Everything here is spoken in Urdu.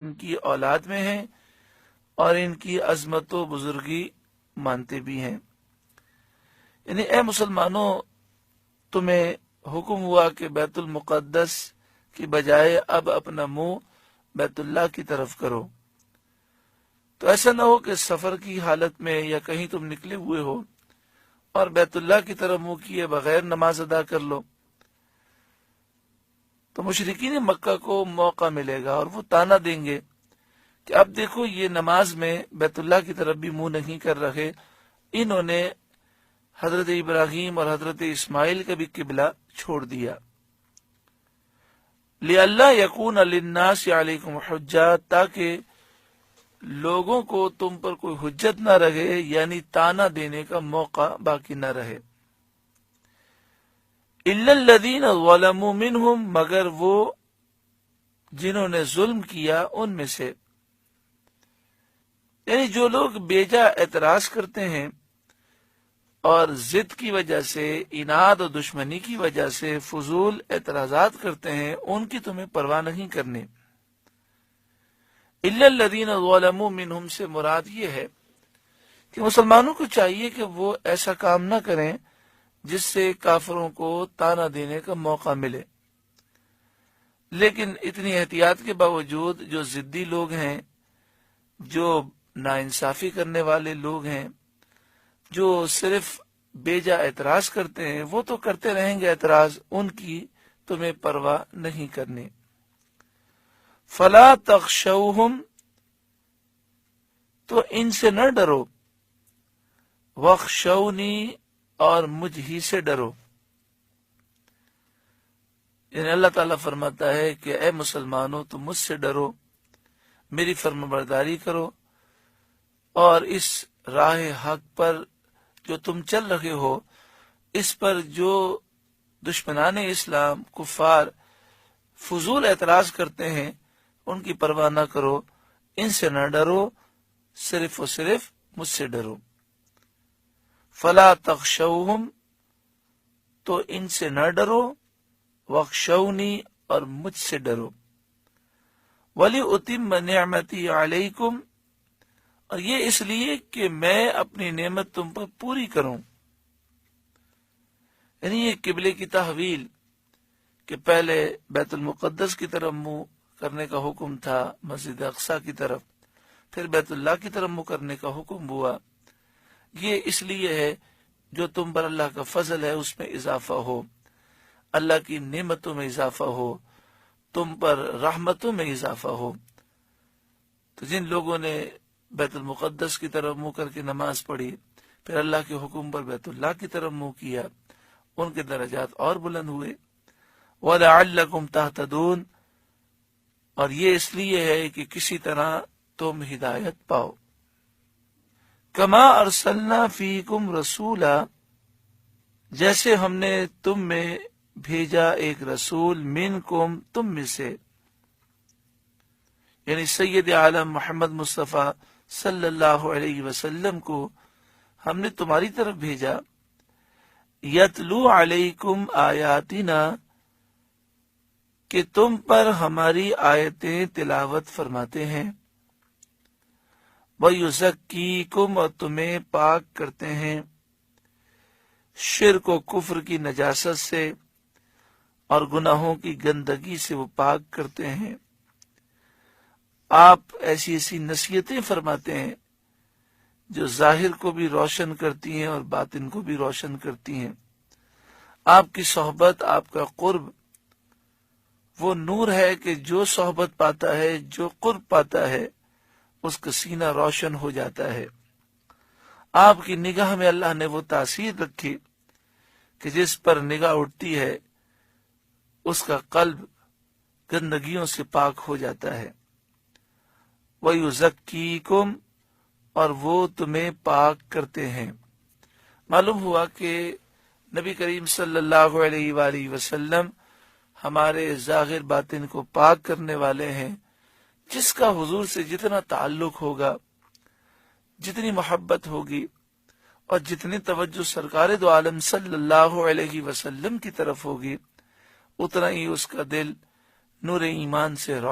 ان کی اولاد میں ہیں اور ان کی عظمت و بزرگی مانتے بھی ہیں۔ یعنی اے مسلمانوں، تمہیں حکم ہوا کہ بیت المقدس کی بجائے اب اپنا منہ بیت اللہ کی طرف کرو۔ تو ایسا نہ ہو کہ سفر کی حالت میں یا کہیں تم نکلے ہوئے ہو اور بیت اللہ کی طرف منہ کیے بغیر نماز ادا کر لو، تو مشرکین مکہ کو موقع ملے گا اور وہ طعنہ دیں گے کہ اب دیکھو یہ نماز میں بیت اللہ کی طرف بھی منہ نہیں کر رہے، انہوں نے حضرت ابراہیم اور حضرت اسماعیل کا بھی قبلہ چھوڑ دیا۔ لِأَلَّا يَكُونَ لِلنَّاسِ عَلَيْكُمْ حُجَّةٌ، تاکہ لوگوں کو تم پر کوئی حجت نہ رہے، یعنی طعنہ دینے کا موقع باقی نہ رہے۔ إِلَّا الَّذِينَ ظَلَمُوا مِنْهُمْ، مگر وہ جنہوں نے ظلم کیا ان میں سے، یعنی جو لوگ بیجا اعتراض کرتے ہیں اور ضد کی وجہ سے، اناد اور دشمنی کی وجہ سے فضول اعتراضات کرتے ہیں، ان کی تمہیں پرواہ نہیں کرنی۔ الا الذین ظلموا منہم سے مراد یہ ہے کہ مسلمانوں کو چاہیے کہ وہ ایسا کام نہ کریں جس سے کافروں کو طعنہ دینے کا موقع ملے، لیکن اتنی احتیاط کے باوجود جو ضدی لوگ ہیں، جو ناانصافی کرنے والے لوگ ہیں، جو صرف بیجا اعتراض کرتے ہیں، وہ تو کرتے رہیں گے اعتراض، ان کی تمہیں پرواہ نہیں کرنی۔ فلا تخشوہم، تو ان سے نہ ڈرو، وخشونی، اور مجھ ہی سے ڈرو۔ یعنی اللہ تعالیٰ فرماتا ہے کہ اے مسلمانوں تم مجھ سے ڈرو، میری فرمانبرداری کرو، اور اس راہ حق پر جو تم چل رہے ہو، اس پر جو دشمنان اسلام کفار فضول اعتراض کرتے ہیں ان کی پرواہ نہ کرو، ان سے نہ ڈرو، صرف و صرف مجھ سے ڈرو۔ فلا تخشوہم، تو ان سے نہ ڈرو، وخشونی، اور مجھ سے ڈرو۔ وَلِأُتِمَّ نِعْمَتِي عَلَيْكُمْ، اور یہ اس لیے کہ میں اپنی نعمت تم پر پوری کروں۔ یعنی یہ قبلے کی تحویل کہ پہلے بیت المقدس کی طرف منہ کرنے کا حکم تھا، مسجد اقصی کی طرف، پھر بیت اللہ کی طرف منہ کرنے کا حکم ہوا، یہ اس لیے ہے جو تم پر اللہ کا فضل ہے اس میں اضافہ ہو، اللہ کی نعمتوں میں اضافہ ہو، تم پر رحمتوں میں اضافہ ہو۔ تو جن لوگوں نے بیت المقدس کی طرف منہ کر کے نماز پڑھی، پھر اللہ کے حکم پر بیت اللہ کی طرف منہ کیا، ان کے درجات اور بلند ہوئے۔ وَلَعَلَّكُمْ تَهْتَدُونَ، اور یہ اس لیے ہے کہ کسی طرح تم ہدایت پاؤ۔ کما ارسلنا فیکم رسولا، جیسے ہم نے تم میں بھیجا ایک رسول، منکم، تم میں سے، یعنی سید عالم محمد مصطفیٰ صلی اللہ علیہ وسلم کو ہم نے تمہاری طرف بھیجا، یتلو علیکم آیاتنا، کہ تم پر ہماری آیتیں تلاوت فرماتے ہیں، وَيُزَكِّيكُمْ، اور تمہیں پاک کرتے ہیں شرک و کفر کی نجاست سے اور گناہوں کی گندگی سے وہ پاک کرتے ہیں۔ آپ ایسی ایسی نصیحتیں فرماتے ہیں جو ظاہر کو بھی روشن کرتی ہیں اور باطن کو بھی روشن کرتی ہیں۔ آپ کی صحبت، آپ کا قرب وہ نور ہے کہ جو صحبت پاتا ہے، جو قرب پاتا ہے، اس کا سینہ روشن ہو جاتا ہے۔ آپ کی نگاہ میں اللہ نے وہ تاثیر رکھی کہ جس پر نگاہ اٹھتی ہے اس کا قلب گندگیوں سے پاک ہو جاتا ہے۔ وَيُزَكِّيكُمْ، اور وہ تمہیں پاک کرتے ہیں۔ معلوم ہوا کہ نبی کریم صلی اللہ علیہ وآلہ وسلم ہمارے ظاہر باطن کو پاک کرنے والے ہیں۔ جس کا حضور سے جتنا تعلق ہوگا، جتنی محبت ہوگی، اور جتنی توجہ سرکار دو عالم صلی اللہ علیہ وسلم کی طرف ہوگی، اتنا ہی اس کا دل نور ایمان سے روشن